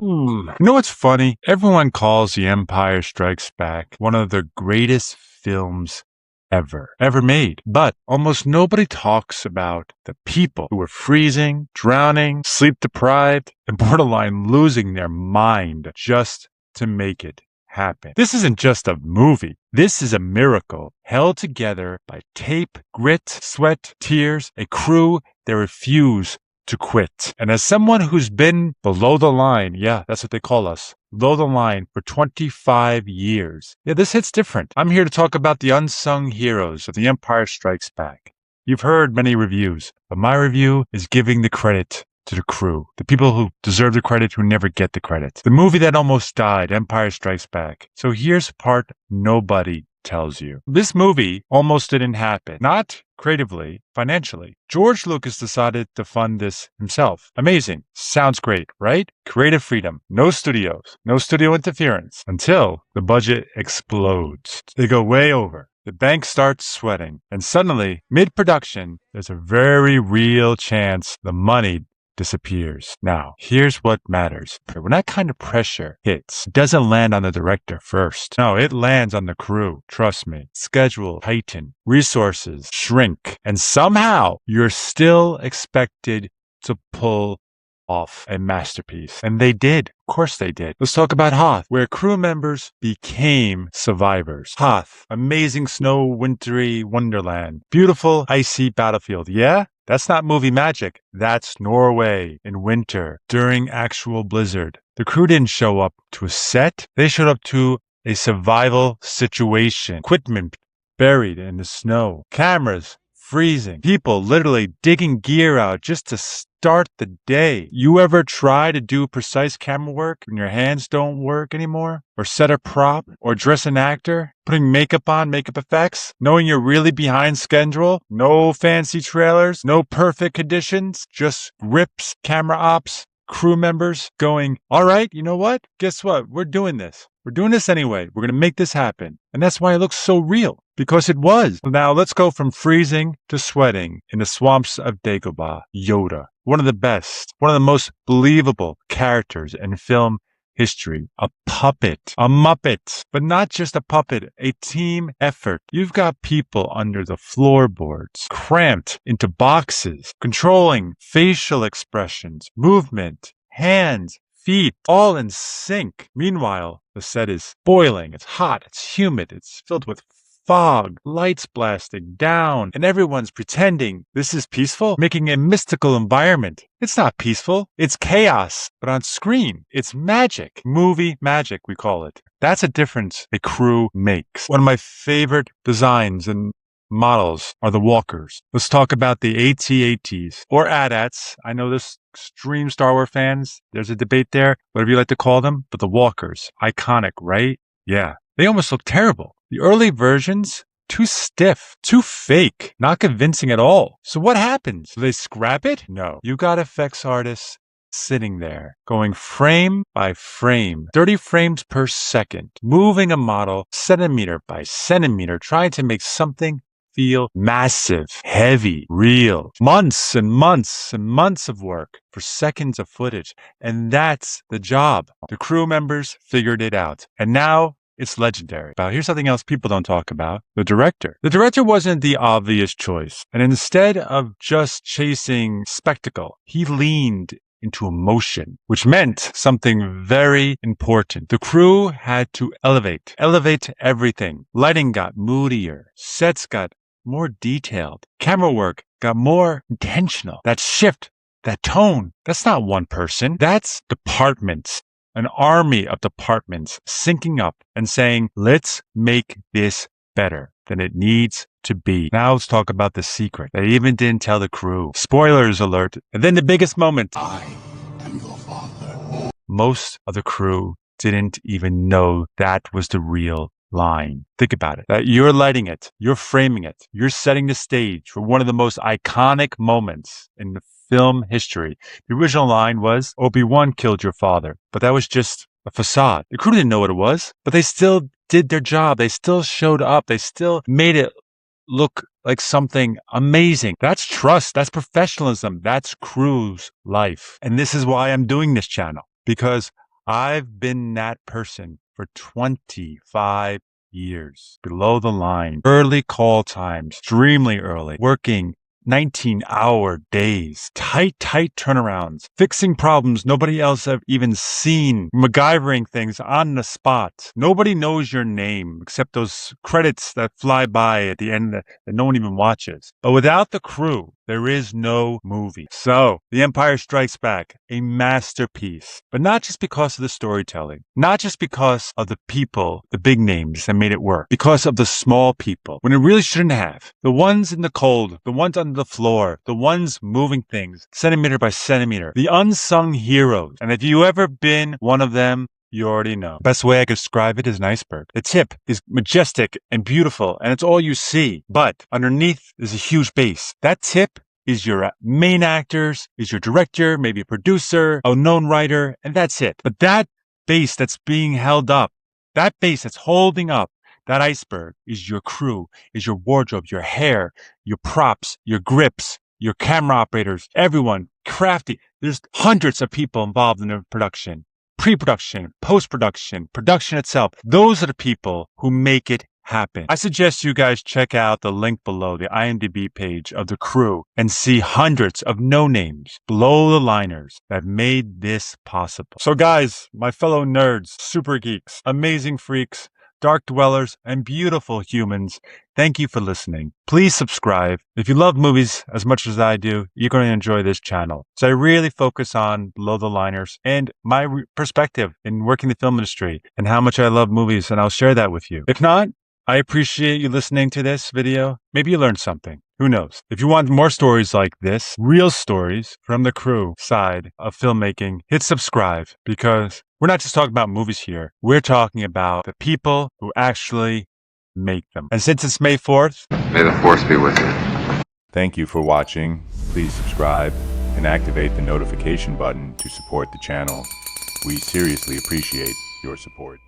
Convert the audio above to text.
You know what's funny? Everyone calls The Empire Strikes Back one of the greatest films ever made. But almost nobody talks about the people who were freezing, drowning, sleep deprived, and borderline losing their mind just to make it happen. This isn't just a movie. This is a miracle held together by tape, grit, sweat, tears, a crew that refuse to quit. And as someone who's been below the line, yeah, that's what they call us, below the line for 25 years. Yeah, this hits different. I'm here to talk about the unsung heroes of The Empire Strikes Back. You've heard many reviews, but my review is giving the credit to the crew, the people who deserve the credit who never get the credit. The movie that almost died, Empire Strikes Back. So here's the part nobody tells you. This movie almost didn't happen. Not creatively, financially. George Lucas decided to fund this himself. Amazing. Sounds great, right? Creative freedom. No studios. No studio interference. Until the budget explodes. They go way over. The bank starts sweating. And suddenly, mid-production, there's a very real chance the money disappears. Now, here's what matters. When that kind of pressure hits, it doesn't land on the director first. No, it lands on the crew. Trust me. Schedule tighten, resources shrink, and somehow you're still expected to pull off a masterpiece. And they did. Of course they did. Let's talk about Hoth, where crew members became survivors. Hoth, amazing snow, wintry wonderland. Beautiful, icy battlefield. Yeah? That's not movie magic. That's Norway in winter during actual blizzard. The crew didn't show up to a set. They showed up to a survival situation. Equipment buried in the snow. Cameras freezing. People literally digging gear out just to start the day. You ever try to do precise camera work when your hands don't work anymore? Or set a prop? Or dress an actor? Putting makeup on, makeup effects? Knowing you're really behind schedule? No fancy trailers? No perfect conditions? Just rips, camera ops, crew members going, all right, you know what? Guess what? We're doing this. We're doing this anyway. We're going to make this happen. And that's why it looks so real. Because it was. Now let's go from freezing to sweating in the swamps of Dagobah. Yoda. One of the best, one of the most believable characters in film history. A puppet. A muppet. But not just a puppet. A team effort. You've got people under the floorboards, cramped into boxes, controlling facial expressions, movement, hands, feet, all in sync. Meanwhile, the set is boiling. It's hot. It's humid. It's filled with fog, lights blasting down, and everyone's pretending this is peaceful, making a mystical environment. It's not peaceful. It's chaos, but on screen, it's magic. Movie magic, we call it. That's a difference a crew makes. One of my favorite designs and models are the walkers. Let's talk about the AT-ATs or AT-ATs. I know this extreme Star Wars fans. There's a debate there, whatever you like to call them, but the walkers, iconic, right? Yeah. They almost look terrible. The early versions, too stiff, too fake, not convincing at all. So what happens? Do they scrap it? No. You got effects artists sitting there, going frame by frame, 30 frames per second, moving a model centimeter by centimeter, trying to make something feel massive, heavy, real. Months and months and months of work for seconds of footage. And that's the job. The crew members figured it out. And now it's legendary. But here's something else people don't talk about. The director. The director wasn't the obvious choice. And instead of just chasing spectacle, he leaned into emotion, which meant something very important. The crew had to elevate everything. Lighting got moodier. Sets got more detailed. Camera work got more intentional. That shift, that tone, that's not one person. That's departments. An army of departments syncing up and saying, let's make this better than it needs to be. Now let's talk about the secret. They even didn't tell the crew. Spoilers alert. And then the biggest moment. I am your father. Most of the crew didn't even know that was the real line. Think about it. That you're lighting it. You're framing it. You're setting the stage for one of the most iconic moments in the film history. The original line was, Obi-Wan killed your father. But that was just a facade. The crew didn't know what it was, but they still did their job. They still showed up. They still made it look like something amazing. That's trust. That's professionalism. That's crew's life. And this is why I'm doing this channel. Because I've been that person for 25 years. Below the line, early call times, extremely early, working 19-hour days, tight turnarounds, fixing problems nobody else have even seen, MacGyvering things on the spot. Nobody knows your name except those credits that fly by at the end that no one even watches. But without the crew, there is no movie. So, The Empire Strikes Back, a masterpiece. But not just because of the storytelling, not just because of the people, the big names that made it work, because of the small people, when it really shouldn't have. The ones in the cold, the ones under the floor, the ones moving things, centimeter by centimeter, the unsung heroes. And if you ever been one of them, you already know. Best way I could describe it is an iceberg. The tip is majestic and beautiful, and it's all you see. But underneath is a huge base. That tip is your main actors, is your director, maybe a producer, a known writer, and that's it. But that base that's being held up, that base that's holding up that iceberg is your crew, is your wardrobe, your hair, your props, your grips, your camera operators, everyone crafty. There's hundreds of people involved in the production. Pre-production, post-production, production itself. Those are the people who make it happen. I suggest you guys check out the link below, the IMDb page of the crew, and see hundreds of no-names, below-the-liners that made this possible. So guys, my fellow nerds, super geeks, amazing freaks, dark dwellers, and beautiful humans, thank you for listening. Please subscribe. If you love movies as much as I do, you're going to enjoy this channel. So I really focus on below the liners and my perspective in working the film industry and how much I love movies, and I'll share that with you. If not, I appreciate you listening to this video. Maybe you learned something. Who knows? If you want more stories like this, real stories from the crew side of filmmaking, hit subscribe, because we're not just talking about movies here. We're talking about the people who actually make them. And since it's May 4th, may the force be with you. Thank you for watching. Please subscribe and activate the notification button to support the channel. We seriously appreciate your support.